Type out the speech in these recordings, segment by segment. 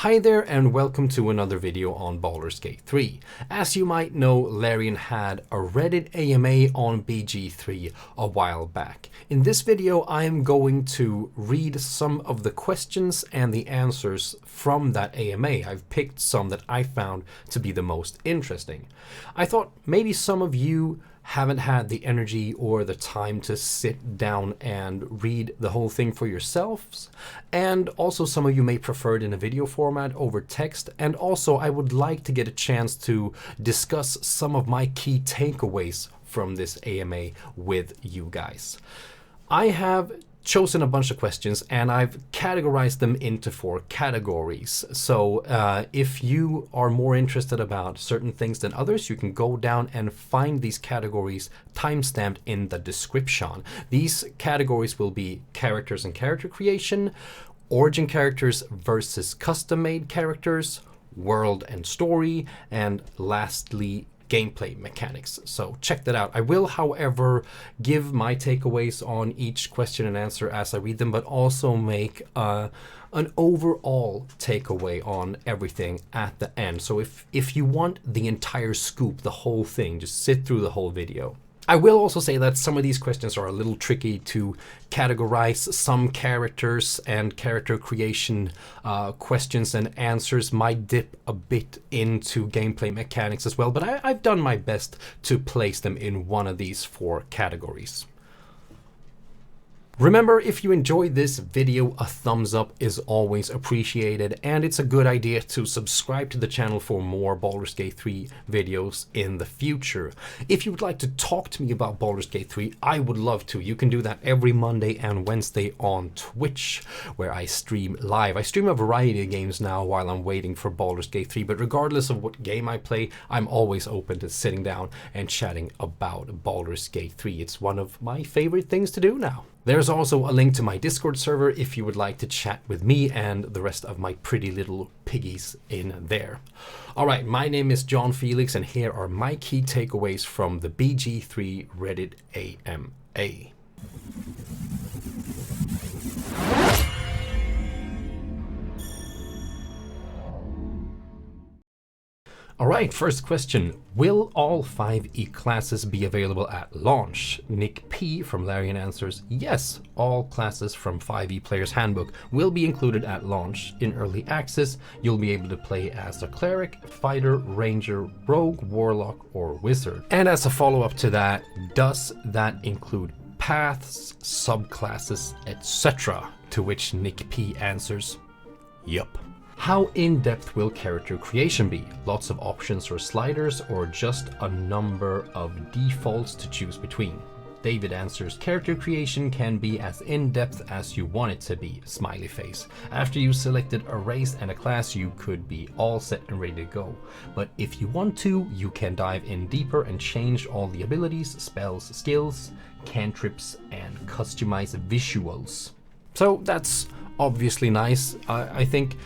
Hi there and welcome to another video on Baldur's Gate 3. As you might know, Larian had a Reddit AMA on BG3 a while back. In this video I am going to read some of the questions and the answers from that AMA. I've picked some that I found to be the most interesting. I thought maybe some of you haven't had the energy or the time to sit down and read the whole thing for yourselves, and also some of you may prefer it in a video format over text, and also I would like to get a chance to discuss some of my key takeaways from this AMA with you guys. I have chosen a bunch of questions and I've categorized them into 4 categories. So if you are more interested about certain things than others, you can go down and find these categories timestamped in the description. These categories will be characters and character creation, origin characters versus custom-made characters, world and story, and lastly gameplay mechanics. So check that out. I will, however, give my takeaways on each question and answer as I read them, but also make an overall takeaway on everything at the end. So if you want the entire scoop, the whole thing, just sit through the whole video. I will also say that some of these questions are a little tricky to categorize. Some characters and character creation questions and answers might dip a bit into gameplay mechanics as well, but I've done my best to place them in one of these 4 categories. Remember, if you enjoyed this video, a thumbs up is always appreciated, and it's a good idea to subscribe to the channel for more Baldur's Gate 3 videos in the future. If you would like to talk to me about Baldur's Gate 3, I would love to. You can do that every Monday and Wednesday on Twitch, where I stream live. I stream a variety of games now while I'm waiting for Baldur's Gate 3, but regardless of what game I play, I'm always open to sitting down and chatting about Baldur's Gate 3. It's one of my favorite things to do now. There's also a link to my Discord server if you would like to chat with me and the rest of my pretty little piggies in there. Alright, my name is John Felix and here are my key takeaways from the BG3 Reddit AMA. Alright, first question. Will all 5e classes be available at launch? Nick P from Larian answers, yes, all classes from 5e Player's Handbook will be included at launch. In early access, you'll be able to play as a cleric, fighter, ranger, rogue, warlock, or wizard. And as a follow-up to that, does that include paths, subclasses, etc.? To which Nick P answers, yup. How in-depth will character creation be? Lots of options or sliders, or just a number of defaults to choose between? David answers, character creation can be as in-depth as you want it to be, smiley face. After you selected a race and a class, you could be all set and ready to go. But if you want to, you can dive in deeper and change all the abilities, spells, skills, cantrips, and customize visuals. So that's obviously nice. I think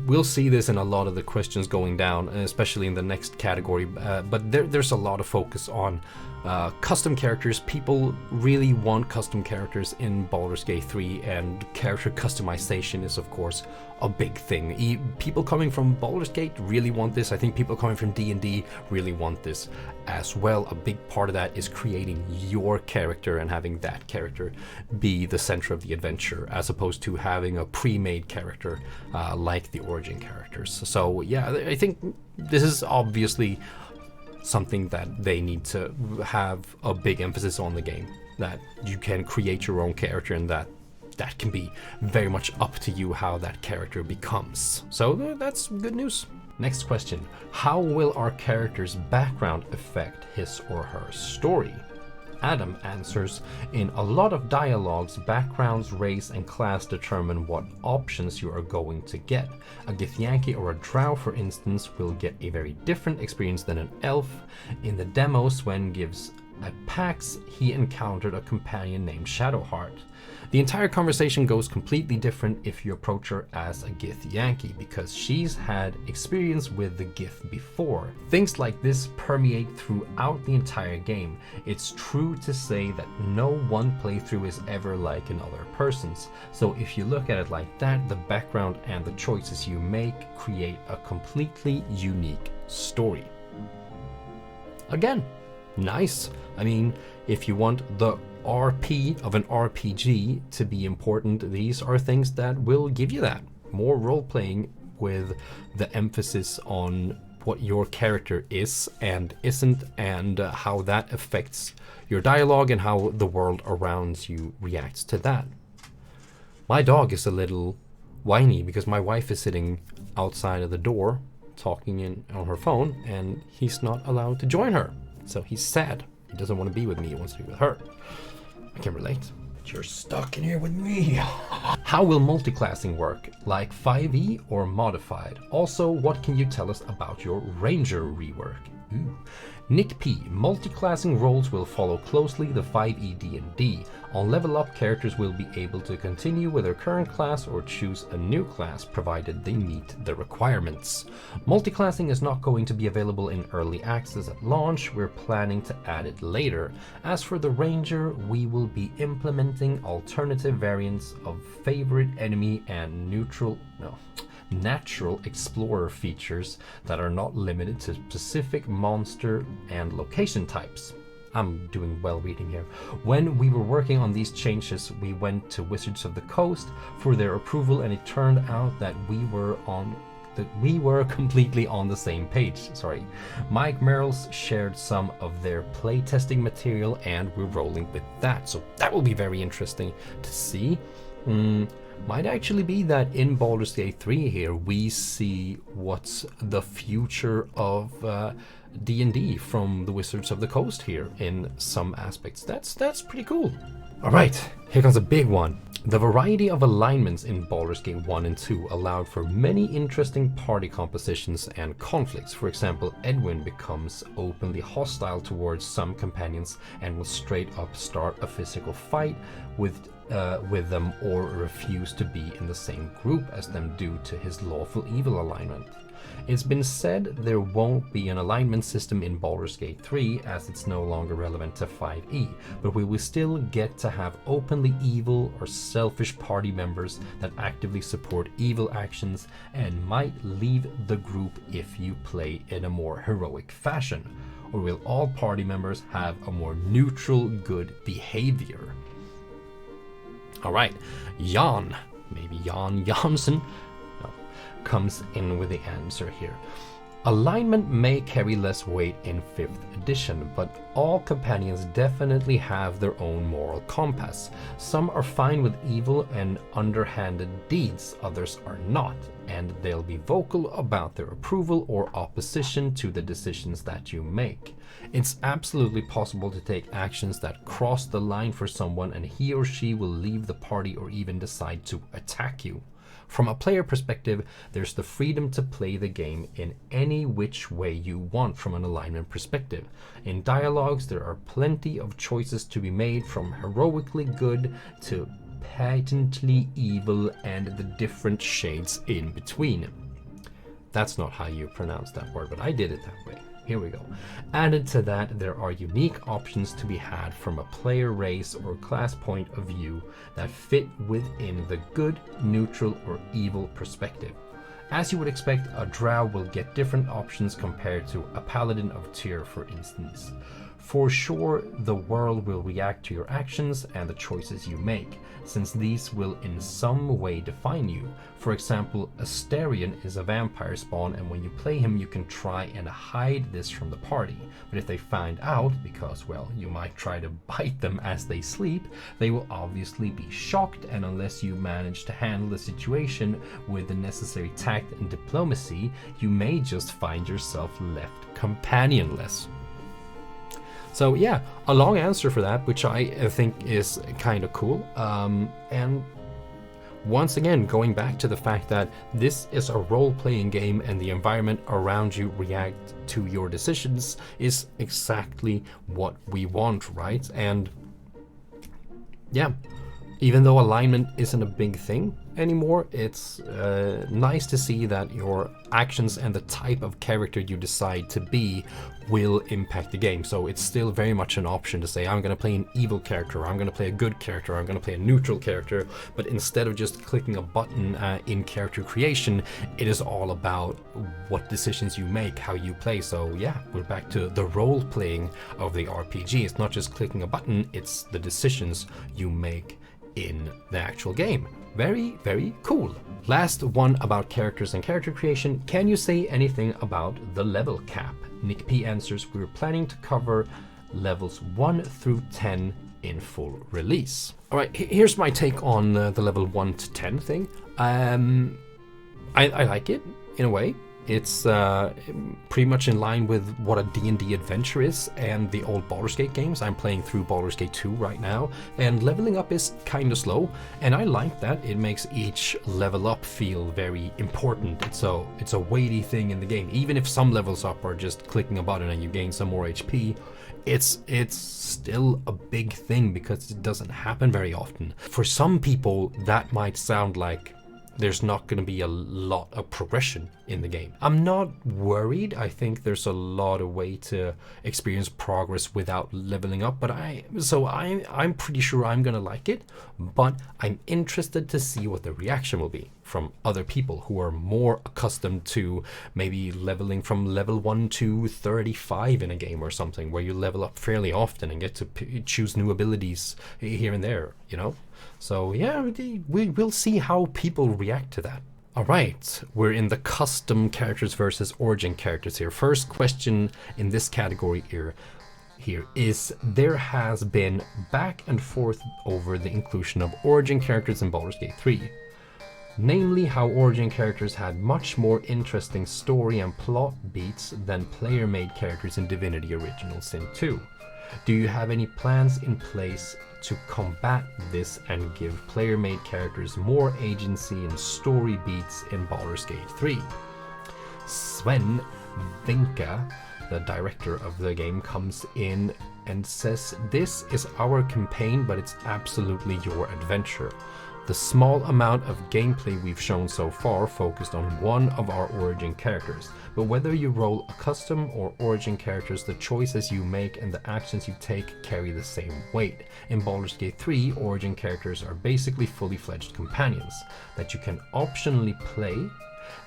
we'll see this in a lot of the questions going down, especially in the next category, but there's a lot of focus on custom characters. People really want custom characters in Baldur's Gate 3, and character customization is of course a big thing. People coming from Baldur's Gate really want this. I think people coming from D&D really want this as well. A big part of that is creating your character and having that character be the center of the adventure, as opposed to having a pre-made character like the origin characters. So yeah, I think this is obviously something that they need to have a big emphasis on the game, that you can create your own character and that can be very much up to you how that character becomes. So that's good news. Next question. How will our character's background affect his or her story? Adam answers, in a lot of dialogues, backgrounds, race, and class determine what options you are going to get. A Githyanki or a Drow, for instance, will get a very different experience than an elf. In the demo, Sven gives at PAX, he encountered a companion named Shadowheart. The entire conversation goes completely different if you approach her as a Gith Yankee, because she's had experience with the Gith before. Things like this permeate throughout the entire game. It's true to say that no one playthrough is ever like another person's. So if you look at it like that, the background and the choices you make create a completely unique story. Again, nice. I mean, if you want the RP of an RPG to be important, these are things that will give you that. More role-playing with the emphasis on what your character is and isn't, and how that affects your dialogue and how the world around you reacts to that. My dog is a little whiny because my wife is sitting outside of the door talking on her phone, and he's not allowed to join her. So he's sad. He doesn't want to be with me, he wants to be with her. I can relate. But you're stuck in here with me. How will multiclassing work? Like 5e or modified? Also, what can you tell us about your Ranger rework? Ooh. Nick P. Multiclassing roles will follow closely the 5e D&D. On level up, characters will be able to continue with their current class or choose a new class, provided they meet the requirements. Multiclassing is not going to be available in early access at launch. We're planning to add it later. As for the Ranger, we will be implementing alternative variants of favorite enemy and natural explorer features that are not limited to specific monster and location types. I'm doing well reading here. When we were working on these changes, we went to Wizards of the Coast for their approval, and it turned out that we were completely on the same page. Mike Merrills shared some of their playtesting material, and we're rolling with that. So that will be very interesting to see. Might actually be that in Baldur's Gate 3 here we see what's the future of D&D from the Wizards of the Coast here in some aspects. That's pretty cool. Alright, here comes a big one. The variety of alignments in Baldur's Gate 1 and 2 allowed for many interesting party compositions and conflicts. For example, Edwin becomes openly hostile towards some companions and will straight up start a physical fight with them, or refuse to be in the same group as them due to his lawful evil alignment. It's been said there won't be an alignment system in Baldur's Gate 3 as it's no longer relevant to 5e, but we will still get to have openly evil or selfish party members that actively support evil actions and might leave the group if you play in a more heroic fashion. Or will all party members have a more neutral good behavior? Alright, Jan, maybe Jan Jansen, comes in with the answer here. Alignment may carry less weight in 5th edition, but all companions definitely have their own moral compass. Some are fine with evil and underhanded deeds, others are not, and they'll be vocal about their approval or opposition to the decisions that you make. It's absolutely possible to take actions that cross the line for someone, and he or she will leave the party or even decide to attack you. From a player perspective, there's the freedom to play the game in any which way you want from an alignment perspective. In dialogues, there are plenty of choices to be made, from heroically good to patently evil and the different shades in between. That's not how you pronounce that word, but I did it that way. Here we go. Added to that, there are unique options to be had from a player race or class point of view that fit within the good, neutral, or evil perspective. As you would expect, a drow will get different options compared to a paladin of Tyr, for instance. For sure, the world will react to your actions and the choices you make, since these will in some way define you. For example, Asterion is a vampire spawn, and when you play him you can try and hide this from the party. But if they find out, because, well, you might try to bite them as they sleep, they will obviously be shocked, and unless you manage to handle the situation with the necessary tact and diplomacy, you may just find yourself left companionless. So yeah, a long answer for that, which I think is kind of cool. And once again, going back to the fact that this is a role-playing game and the environment around you react to your decisions is exactly what we want, right? And yeah, Even though alignment isn't a big thing anymore, it's nice to see that your actions and the type of character you decide to be will impact the game. So it's still very much an option to say, I'm going to play an evil character, or I'm going to play a good character, or I'm going to play a neutral character. But instead of just clicking a button in character creation, it is all about what decisions you make, how you play. So yeah, we're back to the role playing of the RPG. It's not just clicking a button, it's the decisions you make in the actual game. Very, very cool. Last one about characters and character creation. Can you say anything about the level cap? Nick P answers, we're planning to cover levels 1 through 10 in full release. All right, here's my take on the level 1 to 10 thing. I like it in a way. It's pretty much in line with what a D&D adventure is and the old Baldur's Gate games. I'm playing through Baldur's Gate 2 right now, and leveling up is kind of slow, and I like that. It makes each level up feel very important. It's a weighty thing in the game. Even if some levels up are just clicking a button and you gain some more HP, it's still a big thing because it doesn't happen very often. For some people, that might sound like there's not going to be a lot of progression in the game. I'm not worried. I think there's a lot of way to experience progress without leveling up, but I'm pretty sure I'm going to like it, but I'm interested to see what the reaction will be from other people who are more accustomed to maybe leveling from level 1 to 35 in a game or something, where you level up fairly often and get to choose new abilities here and there, you know? So yeah, we will see how people react to that. All right, we're in the custom characters versus origin characters here. First question in this category here is, there has been back and forth over the inclusion of origin characters in Baldur's Gate 3. Namely, how origin characters had much more interesting story and plot beats than player-made characters in Divinity Original Sin 2. Do you have any plans in place to combat this and give player-made characters more agency and story beats in Baldur's Gate 3? Sven Vinka, the director of the game, comes in and says, this is our campaign, but it's absolutely your adventure. The small amount of gameplay we've shown so far focused on one of our origin characters, but whether you roll a custom or origin characters, the choices you make and the actions you take carry the same weight. In Baldur's Gate 3, origin characters are basically fully fledged companions that you can optionally play.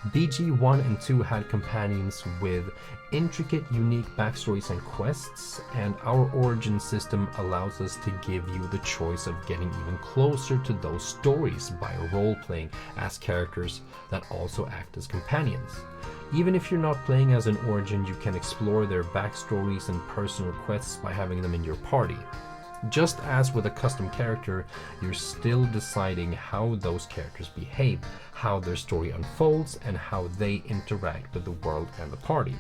BG 1 and 2 had companions with intricate, unique backstories and quests, and our origin system allows us to give you the choice of getting even closer to those stories by role-playing as characters that also act as companions. Even if you're not playing as an origin, you can explore their backstories and personal quests by having them in your party. Just as with a custom character, you're still deciding how those characters behave, how their story unfolds, and how they interact with the world and the party.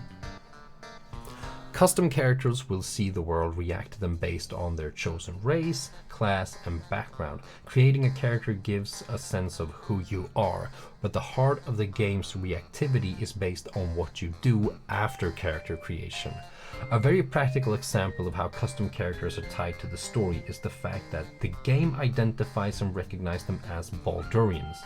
Custom characters will see the world react to them based on their chosen race, class, and background. Creating a character gives a sense of who you are, but the heart of the game's reactivity is based on what you do after character creation. A very practical example of how custom characters are tied to the story is the fact that the game identifies and recognizes them as Baldurians,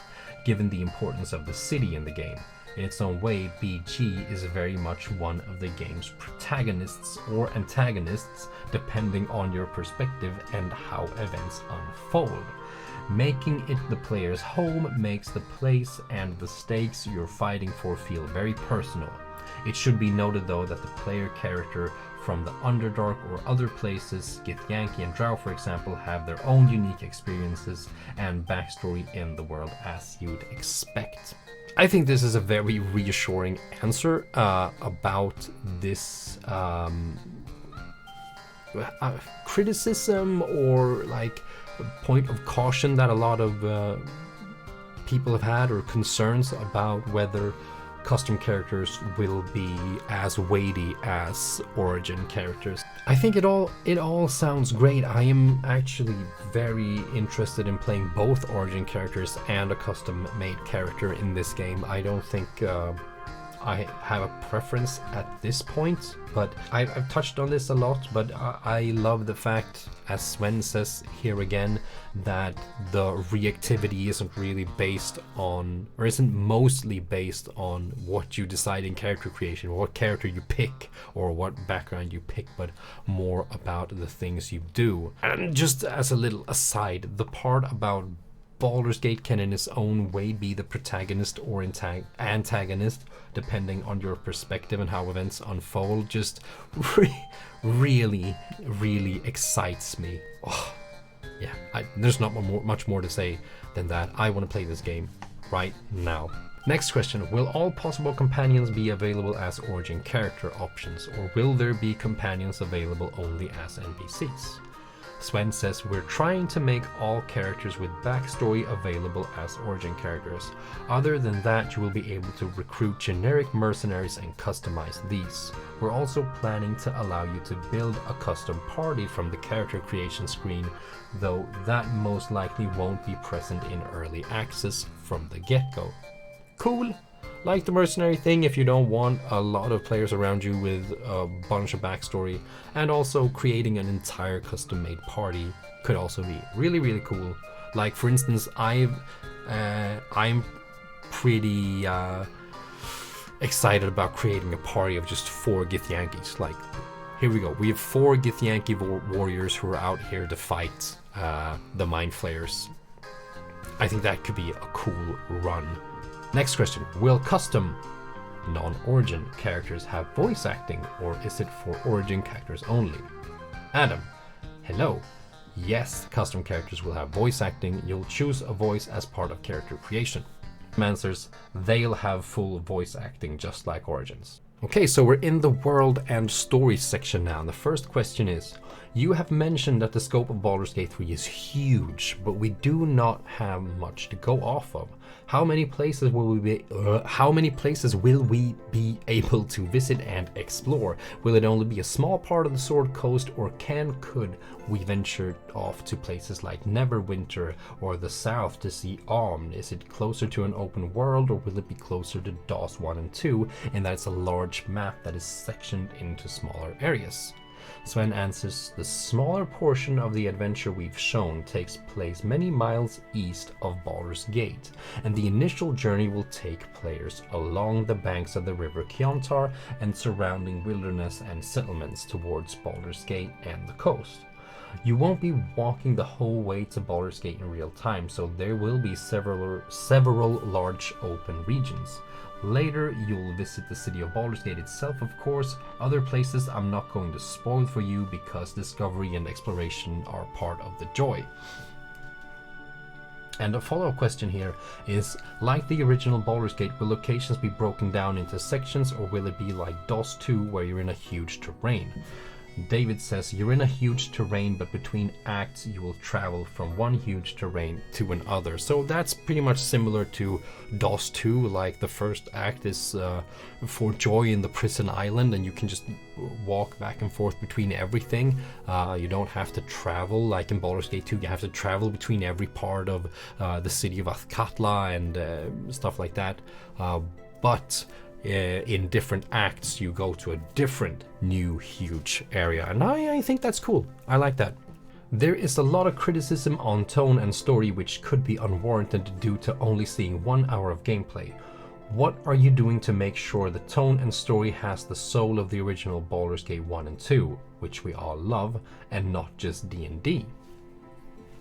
given the importance of the city in the game. In its own way, BG is very much one of the game's protagonists or antagonists, depending on your perspective and how events unfold. Making it the player's home makes the place and the stakes you're fighting for feel very personal. It should be noted though that the player character from the Underdark or other places, Githyanki and Drow for example, have their own unique experiences and backstory in the world as you'd expect. I think this is a very reassuring answer about this criticism or like point of caution that a lot of people have had, or concerns about whether custom characters will be as weighty as origin characters. I think it all sounds great. I am actually very interested in playing both origin characters and a custom made character in this game. I don't think I have a preference at this point, but I've touched on this a lot, but I love the fact, as Sven says here again, that the reactivity isn't really based on, or isn't mostly based on what you decide in character creation, or what character you pick, or what background you pick, but more about the things you do. And just as a little aside, the part about Baldur's Gate can in its own way be the protagonist or antagonist, depending on your perspective and how events unfold, just really excites me. Oh, yeah, there's not much more to say than that. I want to play this game right now. Next question, will all possible companions be available as origin character options, or will there be companions available only as NPCs? Sven says, we're trying to make all characters with backstory available as origin characters. Other than that, you will be able to recruit generic mercenaries and customize these. We're also planning to allow you to build a custom party from the character creation screen, though that most likely won't be present in early access from the get-go. Cool! Like the mercenary thing if you don't want a lot of players around you with a bunch of backstory, and also creating an entire custom-made party could also be really cool. Like for instance, I'm pretty excited about creating a party of just 4 Githyankis. Like, here we go. We have 4 Githyanki warriors who are out here to fight the Mind Flayers. I think that could be a cool run. Next question, will custom non-origin characters have voice acting, or is it for origin characters only? Adam, hello. Yes, custom characters will have voice acting. You'll choose a voice as part of character creation. Answers, they'll have full voice acting just like origins. Okay, so we're in the world and story section now. And the first question is, you have mentioned that the scope of Baldur's Gate 3 is huge, but we do not have much to go off of. How many places will we be able to visit and explore? Will it only be a small part of the Sword Coast, or could we venture off to places like Neverwinter or the south to see Amn? Is it closer to an open world, or will it be closer to DOS 1 and 2, in that it's a large map that is sectioned into smaller areas? Sven answers, the smaller portion of the adventure we've shown takes place many miles east of Baldur's Gate, and the initial journey will take players along the banks of the river Kiontar and surrounding wilderness and settlements towards Baldur's Gate and the coast. You won't be walking the whole way to Baldur's Gate in real time, so there will be several large open regions. Later, you'll visit the city of Baldur's Gate itself, of course. Other places I'm not going to spoil for you because discovery and exploration are part of the joy. And a follow-up question here is, like the original Baldur's Gate, will locations be broken down into sections, or will it be like DOS 2 where you're in a huge terrain? David says, you're in a huge terrain, but between acts you will travel from one huge terrain to another. So that's pretty much similar to DOS 2, like the first act is for Joy in the prison island, and you can just walk back and forth between everything. You don't have to travel like in Baldur's Gate 2. You have to travel between every part of the city of Athkatla and stuff like that. But in different acts you go to a different new huge area, and I think that's cool. I like that. There is a lot of criticism on tone and story which could be unwarranted due to only seeing 1 hour of gameplay. What are you doing to make sure the tone and story has the soul of the original Baldur's Gate 1 and 2, which we all love, and not just D&D?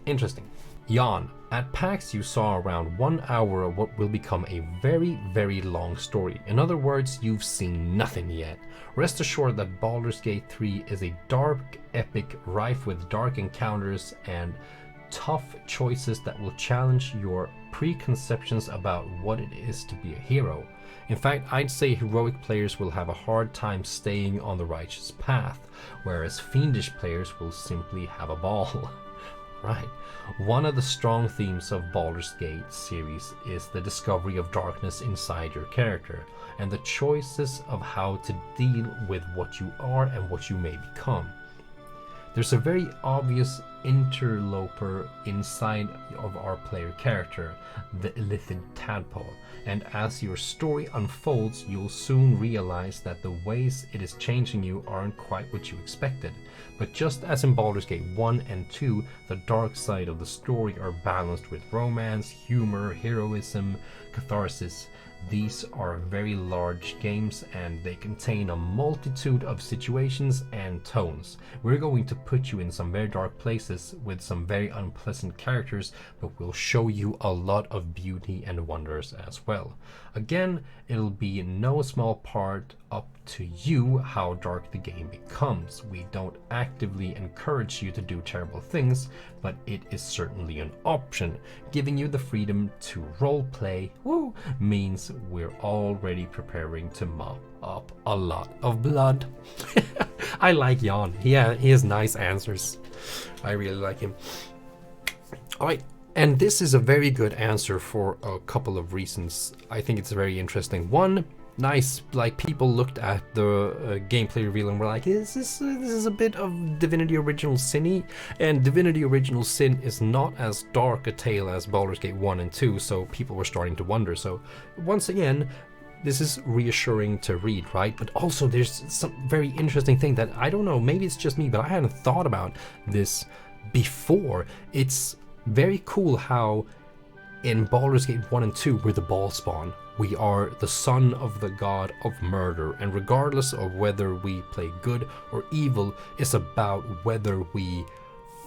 Interesting. Jan, at PAX you saw around 1 hour of what will become a very long story. In other words, you've seen nothing yet. Rest assured that Baldur's Gate 3 is a dark epic rife with dark encounters and tough choices that will challenge your preconceptions about what it is to be a hero. In fact, I'd say heroic players will have a hard time staying on the righteous path, whereas fiendish players will simply have a ball. Right. One of the strong themes of Baldur's Gate series is the discovery of darkness inside your character, and the choices of how to deal with what you are and what you may become. There's a very obvious interloper inside of our player character, the illithid tadpole, and as your story unfolds, you'll soon realize that the ways it is changing you aren't quite what you expected. But just as in Baldur's Gate 1 and 2, the dark side of the story are balanced with romance, humor, heroism, catharsis. These are very large games and they contain a multitude of situations and tones. We're going to put you in some very dark places with some very unpleasant characters, but we'll show you a lot of beauty and wonders as well. Again, it'll be in no small part up to you how dark the game becomes. We don't actively encourage you to do terrible things, but it is certainly an option. Giving you the freedom to roleplay means we're already preparing to mop up a lot of blood. I like Jan. He has nice answers. I really like him. All right. And this is a very good answer for a couple of reasons. I think it's very interesting. One, nice, like people looked at the gameplay reveal and were like, this is a bit of Divinity Original Sin-y, and Divinity Original Sin is not as dark a tale as Baldur's Gate 1 and 2, so people were starting to wonder. So once again, this is reassuring to read, right? But also there's some very interesting thing that I don't know, maybe it's just me, but I hadn't thought about this before. It's very cool how in Baldur's Gate 1 and 2 we're the ball spawn. We are the son of the god of murder, and regardless of whether we play good or evil, it's about whether we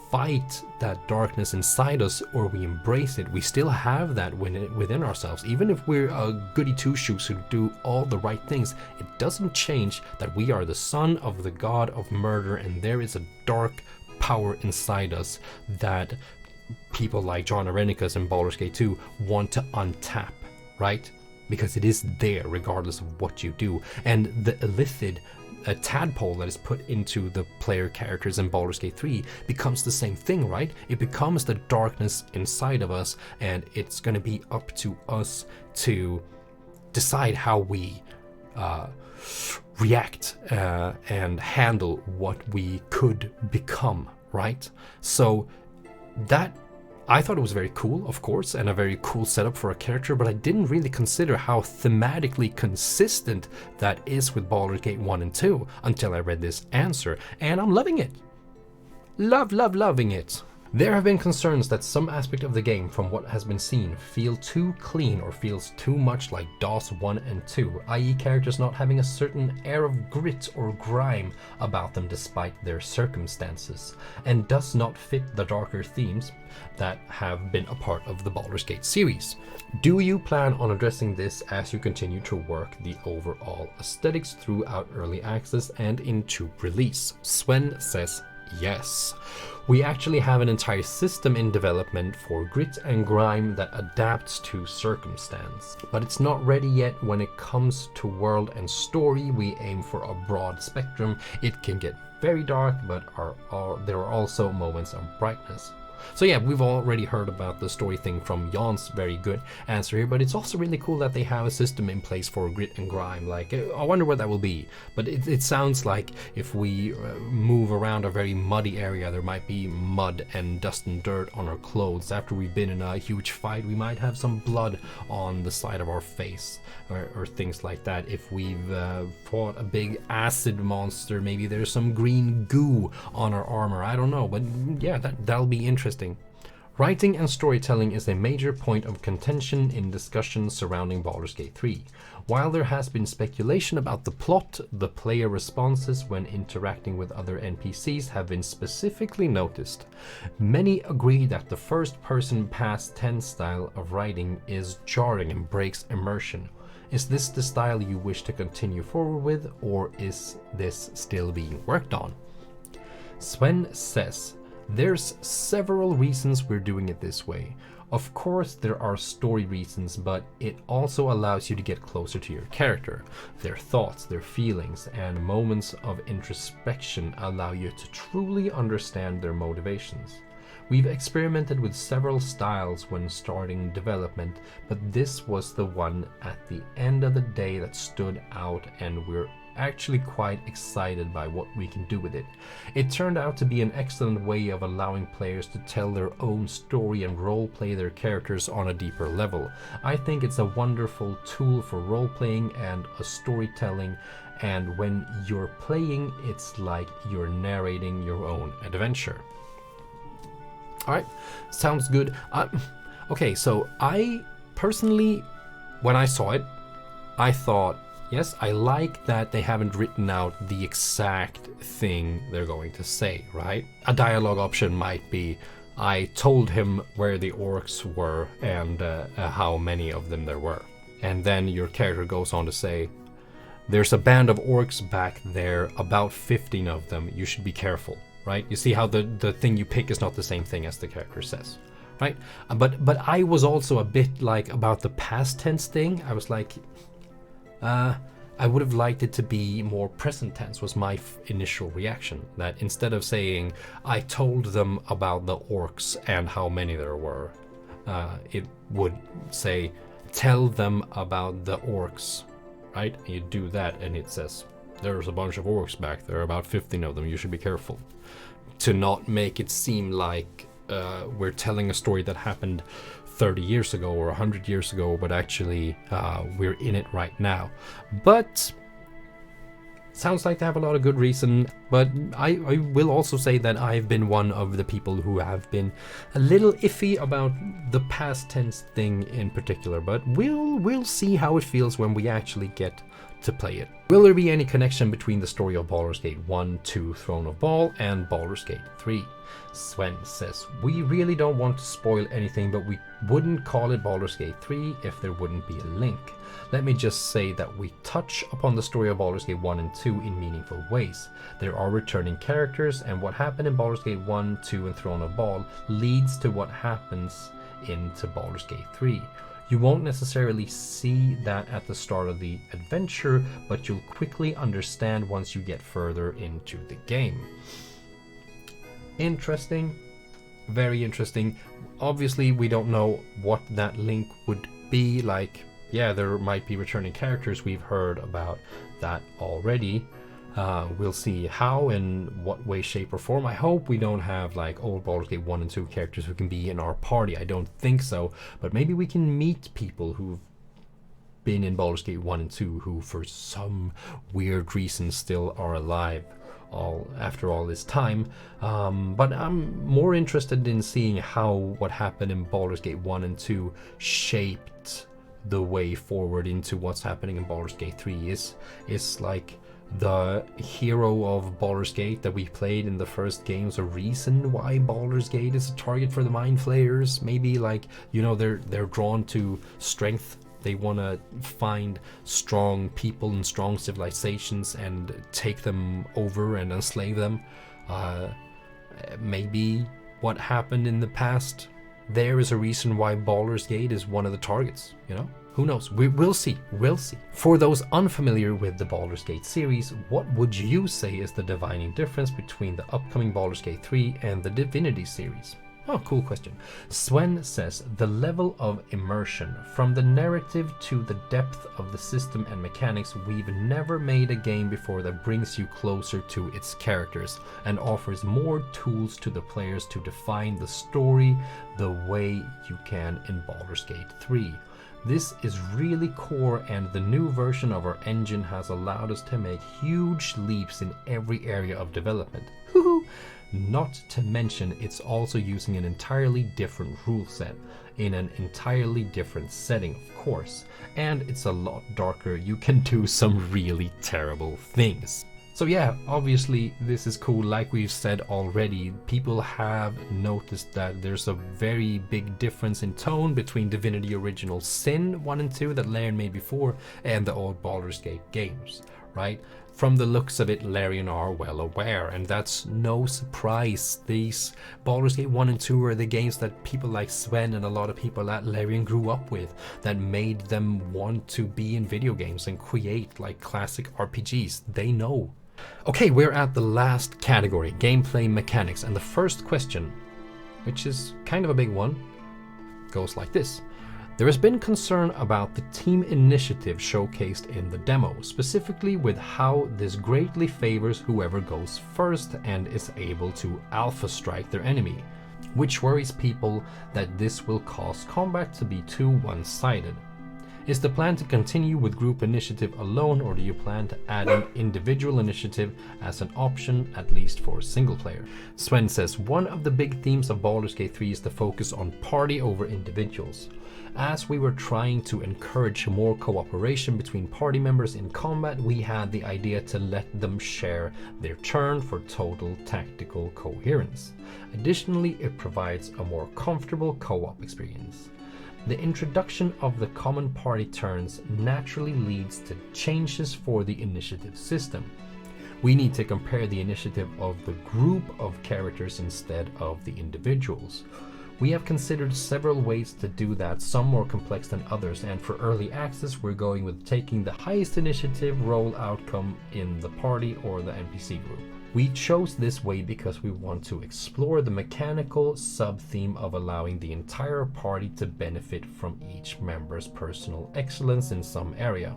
fight that darkness inside us or we embrace it. We still have that within ourselves. Even if we're a goody two-shoes who do all the right things, it doesn't change that we are the son of the god of murder, and there is a dark power inside us that people like John Arenicus in Baldur's Gate 2 want to untap, right? Because it is there regardless of what you do. And the illithid tadpole that is put into the player characters in Baldur's Gate 3 becomes the same thing, right? It becomes the darkness inside of us, and it's going to be up to us to decide how we react and handle what we could become, right? So that, I thought it was very cool, of course, and a very cool setup for a character, but I didn't really consider how thematically consistent that is with Baldur's Gate 1 and 2 until I read this answer, and I'm loving it. Loving it. There have been concerns that some aspect of the game, from what has been seen, feel too clean or feels too much like DOS 1 and 2, i.e. characters not having a certain air of grit or grime about them despite their circumstances, and does not fit the darker themes that have been a part of the Baldur's Gate series. Do you plan on addressing this as you continue to work the overall aesthetics throughout early access and into release? Sven says yes. We actually have an entire system in development for grit and grime that adapts to circumstance, but it's not ready yet when it comes to world and story. We aim for a broad spectrum. It can get very dark, but there are also moments of brightness. So yeah, we've already heard about the story thing from Jan's very good answer here, but it's also really cool that they have a system in place for grit and grime. Like, I wonder what that will be. But it sounds like if we move around a very muddy area, there might be mud and dust and dirt on our clothes. After we've been in a huge fight, we might have some blood on the side of our face or things like that. If we've fought a big acid monster, maybe there's some green goo on our armor. I don't know, but yeah, that'll be interesting. Writing and storytelling is a major point of contention in discussions surrounding Baldur's Gate 3. While there has been speculation about the plot, the player responses when interacting with other NPCs have been specifically noticed. Many agree that the first-person past tense style of writing is jarring and breaks immersion. Is this the style you wish to continue forward with, or is this still being worked on? Sven says, there's several reasons we're doing it this way. Of course, there are story reasons, but it also allows you to get closer to your character. Their thoughts, their feelings, and moments of introspection allow you to truly understand their motivations. We've experimented with several styles when starting development, but this was the one at the end of the day that stood out, and we're actually quite excited by what we can do with it. It turned out to be an excellent way of allowing players to tell their own story and role-play their characters on a deeper level. I think it's a wonderful tool for role-playing and a storytelling, and when you're playing, it's like you're narrating your own adventure. Alright, sounds good. Okay, so I personally, when I saw it, I thought, yes, I like that they haven't written out the exact thing they're going to say, right? A dialogue option might be, I told him where the orcs were and how many of them there were. And then your character goes on to say, there's a band of orcs back there, about 15 of them, you should be careful, right? You see how the thing you pick is not the same thing as the character says, right? But I was also a bit like about the past tense thing. I was like, I would have liked it to be more present tense, was my initial reaction. That instead of saying, I told them about the orcs and how many there were, it would say, tell them about the orcs, right? And you do that and it says, there's a bunch of orcs back there, about 15 of them, you should be careful. To not make it seem like we're telling a story that happened 30 years ago or 100 years ago, but actually we're in it right now. But sounds like they have a lot of good reason. But I will also say that I've been one of the people who have been a little iffy about the past tense thing in particular, but we'll see how it feels when we actually get to play it. Will there be any connection between the story of Baldur's Gate 1, 2, Throne of Ball and Baldur's Gate 3? Sven says, we really don't want to spoil anything, but we wouldn't call it Baldur's Gate 3 if there wouldn't be a link. Let me just say that we touch upon the story of Baldur's Gate 1 and 2 in meaningful ways. There are returning characters, and what happened in Baldur's Gate 1, 2 and Throne of Ball leads to what happens into Baldur's Gate 3. You won't necessarily see that at the start of the adventure, but you'll quickly understand once you get further into the game. Interesting. Very interesting. Obviously, we don't know what that link would be like. Yeah, there might be returning characters. We've heard about that already. We'll see how and what way, shape, or form. I hope we don't have like old Baldur's Gate 1 and 2 characters who can be in our party. I don't think so. But maybe we can meet people who've been in Baldur's Gate 1 and 2 who for some weird reason still are alive after all this time. But I'm more interested in seeing how what happened in Baldur's Gate 1 and 2 shaped the way forward into what's happening in Baldur's Gate 3. Is like the hero of Baldur's Gate that we played in the first games a reason why Baldur's Gate is a target for the Mind Flayers? Maybe like, you know, they're drawn to strength. They want to find strong people and strong civilizations and take them over and enslave them. Maybe what happened in the past, there is a reason why Baldur's Gate is one of the targets, you know? Who knows? We'll see. We'll see. For those unfamiliar with the Baldur's Gate series, what would you say is the defining difference between the upcoming Baldur's Gate 3 and the Divinity series? Oh, cool question. Sven says, the level of immersion, from the narrative to the depth of the system and mechanics, we've never made a game before that brings you closer to its characters and offers more tools to the players to define the story the way you can in Baldur's Gate 3. This is really core, and the new version of our engine has allowed us to make huge leaps in every area of development. Not to mention, it's also using an entirely different rule set in an entirely different setting, of course, and it's a lot darker. You can do some really terrible things. So yeah, obviously this is cool. Like we've said already, people have noticed that there's a very big difference in tone between Divinity Original Sin 1 and 2 that Larian made before and the old Baldur's Gate games, right? From the looks of it, Larian are well aware, and that's no surprise. These Baldur's Gate 1 and 2 are the games that people like Sven and a lot of people at Larian grew up with, that made them want to be in video games and create like classic RPGs. They know. Okay, we're at the last category, gameplay mechanics, and the first question which is kind of a big one. Goes like this. There has been concern about the team initiative showcased in the demo, specifically with how this greatly favors whoever goes first and is able to alpha strike their enemy, which worries people that this will cause combat to be too one-sided. Is the plan to continue with group initiative alone, or do you plan to add an individual initiative as an option, at least for single player? Sven says, one of the big themes of Baldur's Gate 3 is the focus on party over individuals. As we were trying to encourage more cooperation between party members in combat, we had the idea to let them share their turn for total tactical coherence. Additionally, it provides a more comfortable co-op experience. The introduction of the common party turns naturally leads to changes for the initiative system. We need to compare the initiative of the group of characters instead of the individuals. We have considered several ways to do that, some more complex than others, and for early access we're going with taking the highest initiative roll outcome in the party or the NPC group. We chose this way because we want to explore the mechanical sub-theme of allowing the entire party to benefit from each member's personal excellence in some area.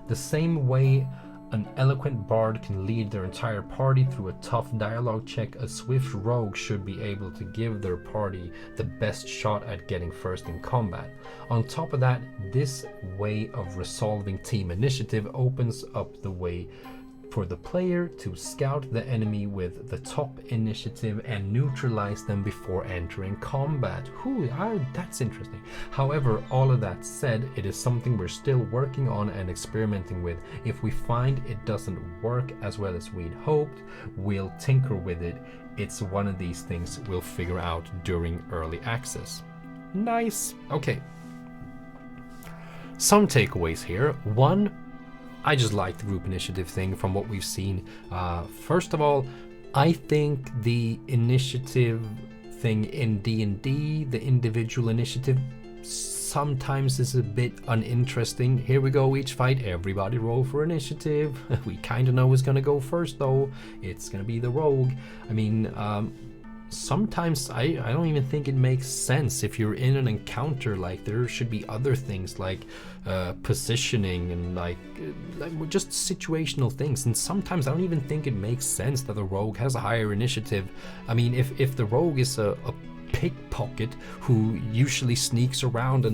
The same way an eloquent bard can lead their entire party through a tough dialogue check, a swift rogue should be able to give their party the best shot at getting first in combat. On top of that, this way of resolving team initiative opens up the way for the player to scout the enemy with the top initiative and neutralize them before entering combat. That's interesting. However, all of that said, it is something we're still working on and experimenting with. If we find it doesn't work as well as we'd hoped, we'll tinker with it. It's one of these things we'll figure out during early access. Nice. Okay. Some takeaways here. One, I just like the group initiative thing from what we've seen. First of all, I think the initiative thing in D&D, the individual initiative, sometimes is a bit uninteresting. Here we go, each fight, everybody roll for initiative. We kind of know who's going to go first though. It's going to be the rogue. I mean, sometimes I don't even think it makes sense. If you're in an encounter, like, there should be other things like positioning and like just situational things, and sometimes I don't even think it makes sense that the rogue has a higher initiative. I mean, if the rogue is a pickpocket who usually sneaks around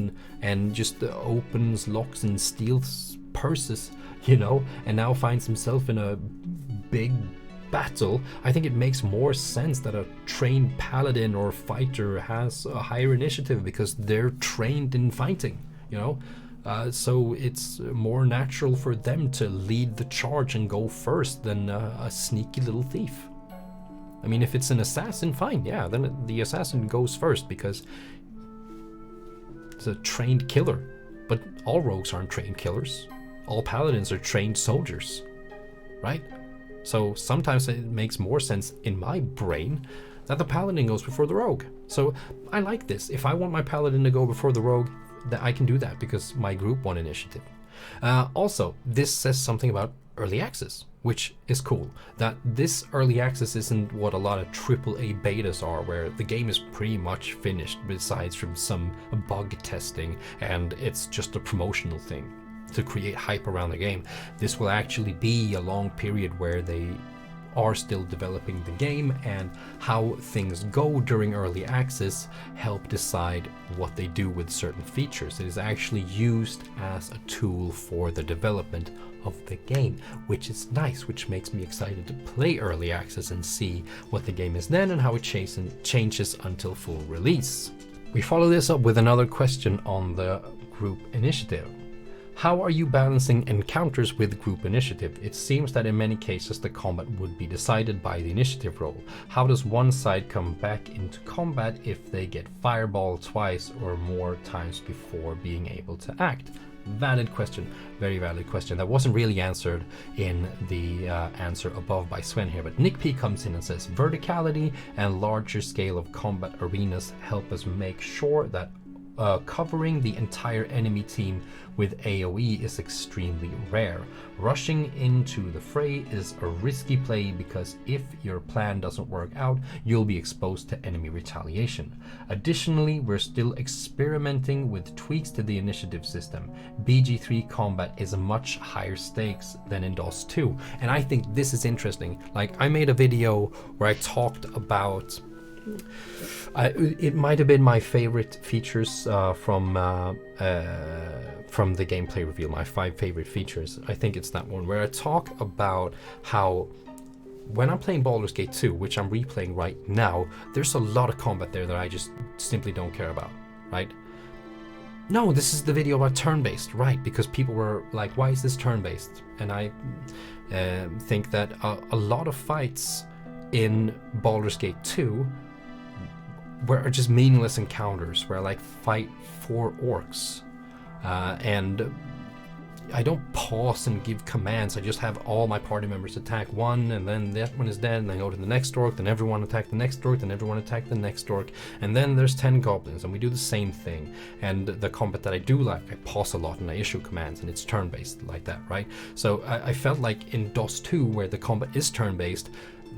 and just opens locks and steals purses, and now finds himself in a big battle, I think it makes more sense that a trained paladin or fighter has a higher initiative because they're trained in fighting, so it's more natural for them to lead the charge and go first than a sneaky little thief. I mean, if it's an assassin, fine, yeah, then the assassin goes first because it's a trained killer. But all rogues aren't trained killers. All paladins are trained soldiers, right? So sometimes it makes more sense in my brain that the paladin goes before the rogue. So I like this. If I want my paladin to go before the rogue, that I can do that because my group won initiative. Also, this says something about early access, which is cool. That this early access isn't what a lot of AAA betas are, where the game is pretty much finished besides from some bug testing, and it's just a promotional thing to create hype around the game. This will actually be a long period where they are still developing the game, and how things go during early access help decide what they do with certain features. It is actually used as a tool for the development of the game, which is nice, which makes me excited to play early access and see what the game is then and how it changes until full release. We follow this up with another question on the group initiative. How are you balancing encounters with group initiative? It seems that in many cases the combat would be decided by the initiative roll. How does one side come back into combat if they get fireball twice or more times before being able to act? Valid question, very valid question. That wasn't really answered in the answer above by Sven here, but Nick P comes in and says, verticality and larger scale of combat arenas help us make sure that covering the entire enemy team with AoE is extremely rare. Rushing into the fray is a risky play because if your plan doesn't work out, you'll be exposed to enemy retaliation. Additionally, we're still experimenting with tweaks to the initiative system. BG3 combat is much higher stakes than in DOS 2, and I think this is interesting. Like, I made a video where I talked about it might have been my favorite features from the gameplay reveal, my 5 favorite features. I think it's that one where I talk about how when I'm playing Baldur's Gate 2, which I'm replaying right now, there's a lot of combat there that I just simply don't care about, right? No, this is the video about turn-based, right? Because people were like, why is this turn-based? And I think that a lot of fights in Baldur's Gate 2 were just meaningless encounters where I like fight 4 orcs and I don't pause and give commands. I just have all my party members attack one, and then that one is dead, and then go to the next orc, then everyone attack the next orc, then everyone attack the next orc, and then there's 10 goblins, and we do the same thing. And the combat that I do like, I pause a lot and I issue commands, and it's turn-based like that, right? So I felt like in DOS 2, where the combat is turn-based,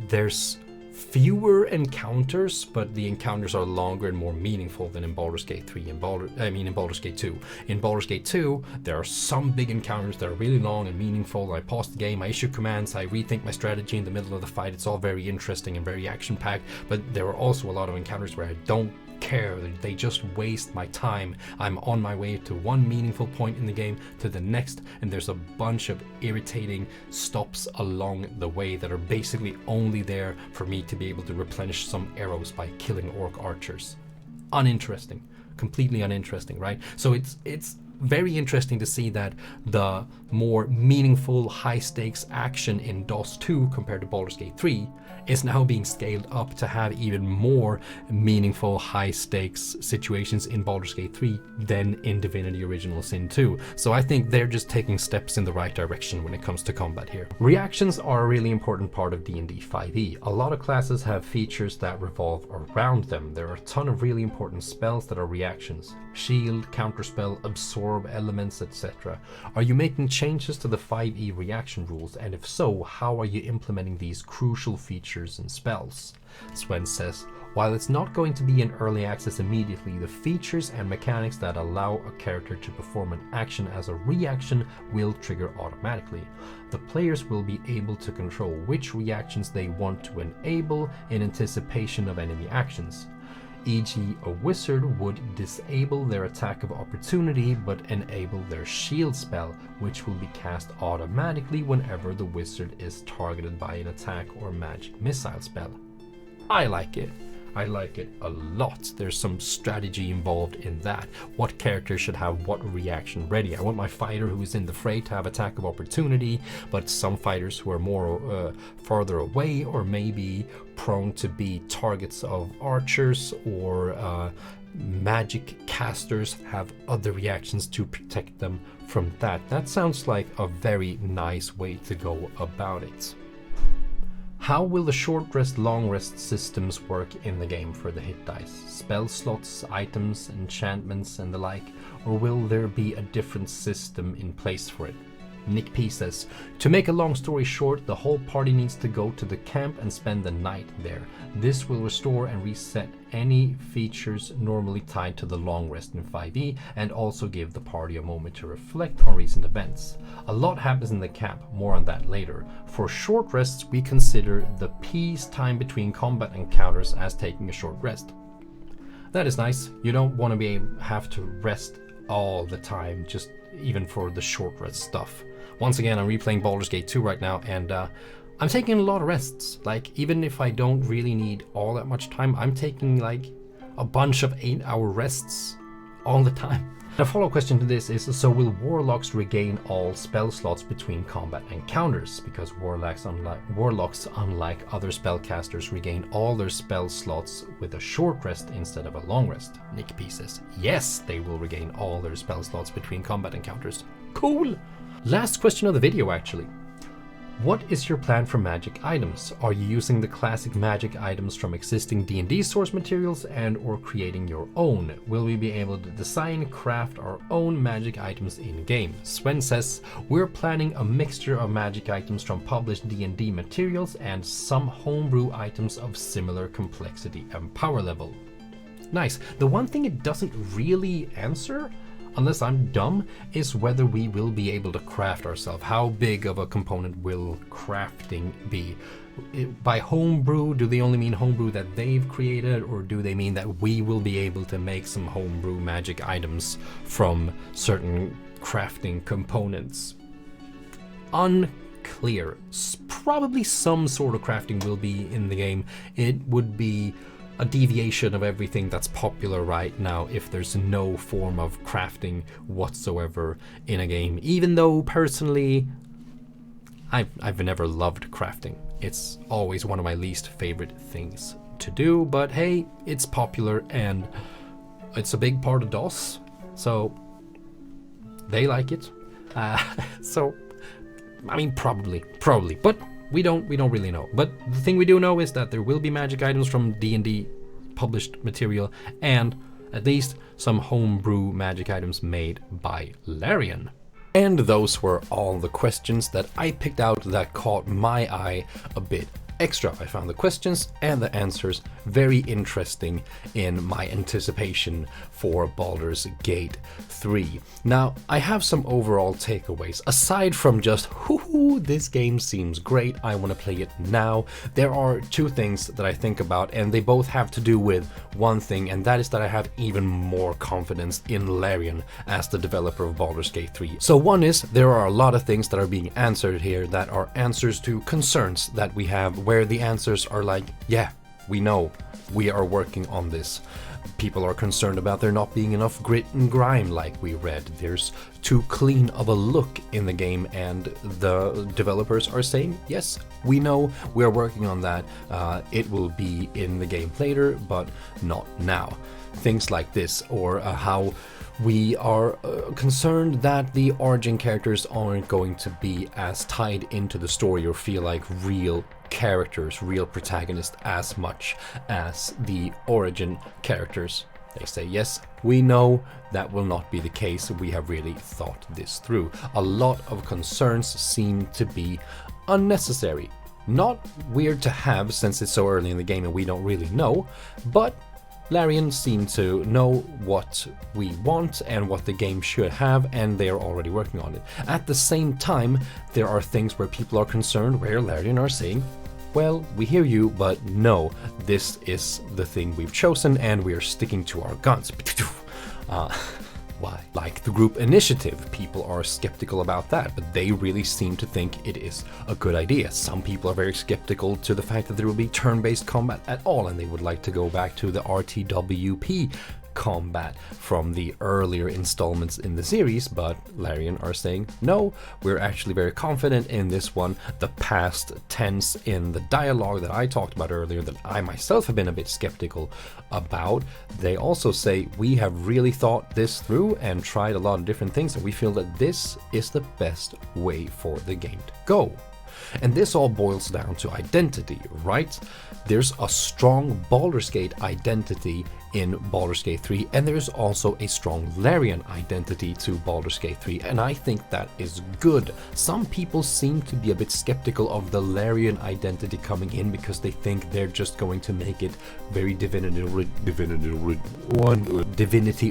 there's fewer encounters, but the encounters are longer and more meaningful than in Baldur's Gate 3 and in Baldur's Gate 2. In Baldur's Gate 2, there are some big encounters that are really long and meaningful. I pause the game, I issue commands, I rethink my strategy in the middle of the fight. It's all very interesting and very action-packed, but there are also a lot of encounters where I don't care. They just waste my time. I'm on my way to one meaningful point in the game to the next, and there's a bunch of irritating stops along the way that are basically only there for me to be able to replenish some arrows by killing orc archers. Uninteresting. Completely uninteresting, right? So it's very interesting to see that the more meaningful high-stakes action in DOS 2 compared to Baldur's Gate 3 is now being scaled up to have even more meaningful high-stakes situations in Baldur's Gate 3 than in Divinity Original Sin 2. So I think they're just taking steps in the right direction when it comes to combat here. Reactions are a really important part of D&D 5e. A lot of classes have features that revolve around them. There are a ton of really important spells that are reactions. Shield, counterspell, absorb elements, etc. Are you making changes to the 5e reaction rules, and if so, how are you implementing these crucial features and spells? Swen says, while it's not going to be in early access immediately, the features and mechanics that allow a character to perform an action as a reaction will trigger automatically. The players will be able to control which reactions they want to enable in anticipation of enemy actions. E.g., a wizard would disable their attack of opportunity but enable their shield spell, which will be cast automatically whenever the wizard is targeted by an attack or magic missile spell. I like it. I like it a lot. There's some strategy involved in that. What character should have what reaction ready? I want my fighter who is in the fray to have attack of opportunity, but some fighters who are more farther away or maybe prone to be targets of archers or magic casters have other reactions to protect them from that. That sounds like a very nice way to go about it. How will the short rest, long rest systems work in the game for the hit dice? Spell slots, items, enchantments and the like, or will there be a different system in place for it? Nick P says, to make a long story short, the whole party needs to go to the camp and spend the night there. This will restore and reset any features normally tied to the long rest in 5e and also give the party a moment to reflect on recent events. A lot happens in the camp, more on that later. For short rests, we consider the peace time between combat encounters as taking a short rest. That is nice. You don't want to have to rest all the time, just even for the short rest stuff. Once again, I'm replaying Baldur's Gate 2 right now, and I'm taking a lot of rests. Like, even if I don't really need all that much time, I'm taking like a bunch of 8-hour rests all the time. A follow-up question to this is, so will warlocks regain all spell slots between combat encounters? Because warlocks, unlike other spellcasters, regain all their spell slots with a short rest instead of a long rest. Nick P says, yes, they will regain all their spell slots between combat encounters. Cool! Last question of the video, actually. What is your plan for magic items? Are you using the classic magic items from existing D&D source materials and or creating your own? Will we be able to design, craft our own magic items in-game? Sven says, we're planning a mixture of magic items from published D&D materials and some homebrew items of similar complexity and power level. Nice. The one thing it doesn't really answer, unless I'm dumb, is whether we will be able to craft ourselves. How big of a component will crafting be? By homebrew, do they only mean homebrew that they've created, or do they mean that we will be able to make some homebrew magic items from certain crafting components? Unclear. Probably some sort of crafting will be in the game. It would be a deviation of everything that's popular right now if there's no form of crafting whatsoever in a game. Even though personally, I've never loved crafting. It's always one of my least favorite things to do, but hey, it's popular and it's a big part of DOS, so they like it. So, I mean, probably, but we don't really know. But the thing we do know is that there will be magic items from D&D published material and at least some homebrew magic items made by Larian. And those were all the questions that I picked out that caught my eye a bit extra. I found the questions and the answers very interesting in my anticipation for Baldur's Gate 3. Now, I have some overall takeaways. Aside from just, this game seems great, I want to play it now, there are two things that I think about, and they both have to do with one thing, and that is that I have even more confidence in Larian as the developer of Baldur's Gate 3. So one is, there are a lot of things that are being answered here that are answers to concerns that we have, where the answers are like, yeah, we know, we are working on this. People are concerned about there not being enough grit and grime, like we read. There's too clean of a look in the game, and the developers are saying, yes, we know, we're working on that. It will be in the game later, but not now. Things like this, or how we are concerned that the origin characters aren't going to be as tied into the story or feel like real characters, real protagonists, as much as the origin characters. They say, yes, we know that will not be the case. We have really thought this through. A lot of concerns seem to be unnecessary. Not weird to have since it's so early in the game and we don't really know, but Larian seem to know what we want and what the game should have, and they are already working on it. At the same time, there are things where people are concerned where Larian are saying, well, we hear you, but no, this is the thing we've chosen and we are sticking to our guns. Why? Like the group initiative, people are skeptical about that, but they really seem to think it is a good idea. Some people are very skeptical to the fact that there will be turn-based combat at all, and they would like to go back to the RTWP combat from the earlier installments in the series, but Larian are saying, no, we're actually very confident in this one. The past tense in the dialogue that I talked about earlier that I myself have been a bit skeptical about, they also say, we have really thought this through and tried a lot of different things, and we feel that this is the best way for the game to go. And this all boils down to identity, right? There's a strong Baldur's Gate identity in Baldur's Gate 3, and there's also a strong Larian identity to Baldur's Gate 3, and I think that is good. Some people seem to be a bit skeptical of the Larian identity coming in because they think they're just going to make it very Divinity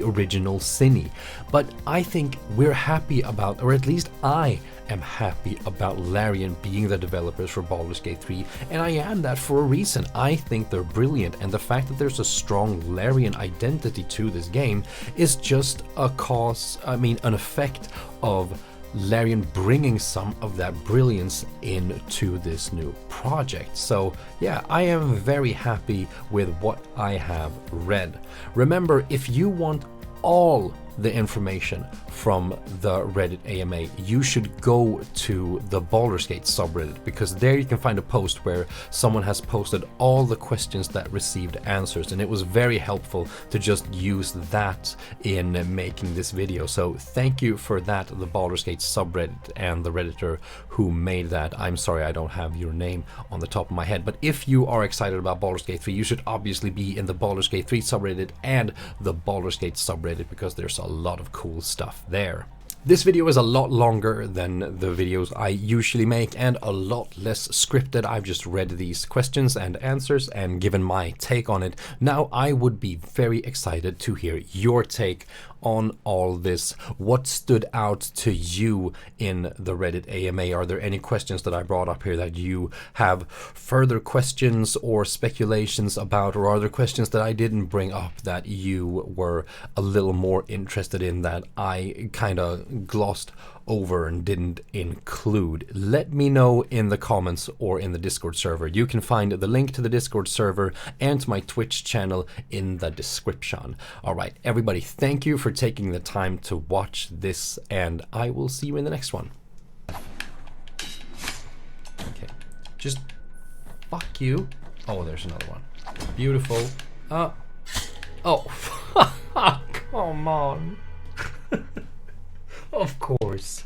Original Sin-y. But I think we're happy about, or at least I am happy about Larian being the developers for Baldur's Gate 3, and I am that for a reason. I think they're brilliant, and the fact that there's a strong Larian identity to this game is just an effect of Larian bringing some of that brilliance into this new project. So yeah, I am very happy with what I have read. Remember, if you want all the information from the Reddit AMA, you should go to the Baldur's Gate subreddit, because there you can find a post where someone has posted all the questions that received answers, and it was very helpful to just use that in making this video. So thank you for that, the Baldur's Gate subreddit, and the Redditor who made that. I'm sorry I don't have your name on the top of my head, but if you are excited about Baldur's Gate 3, you should obviously be in the Baldur's Gate 3 subreddit and the Baldur's Gate subreddit, because there's a lot of cool stuff there. This video is a lot longer than the videos I usually make and a lot less scripted. I've just read these questions and answers and given my take on it. Now I would be very excited to hear your take on all this. What stood out to you in the Reddit AMA? Are there any questions that I brought up here that you have further questions or speculations about, or are there questions that I didn't bring up that you were a little more interested in that I kind of glossed over and didn't include? Let me know in the comments or in the Discord server. You can find the link to the Discord server and to my Twitch channel in the description. All right, everybody, thank you for taking the time to watch this, and I will see you in the next one. Okay, just fuck you. Oh, there's another one. Beautiful. Oh, come on. Of course.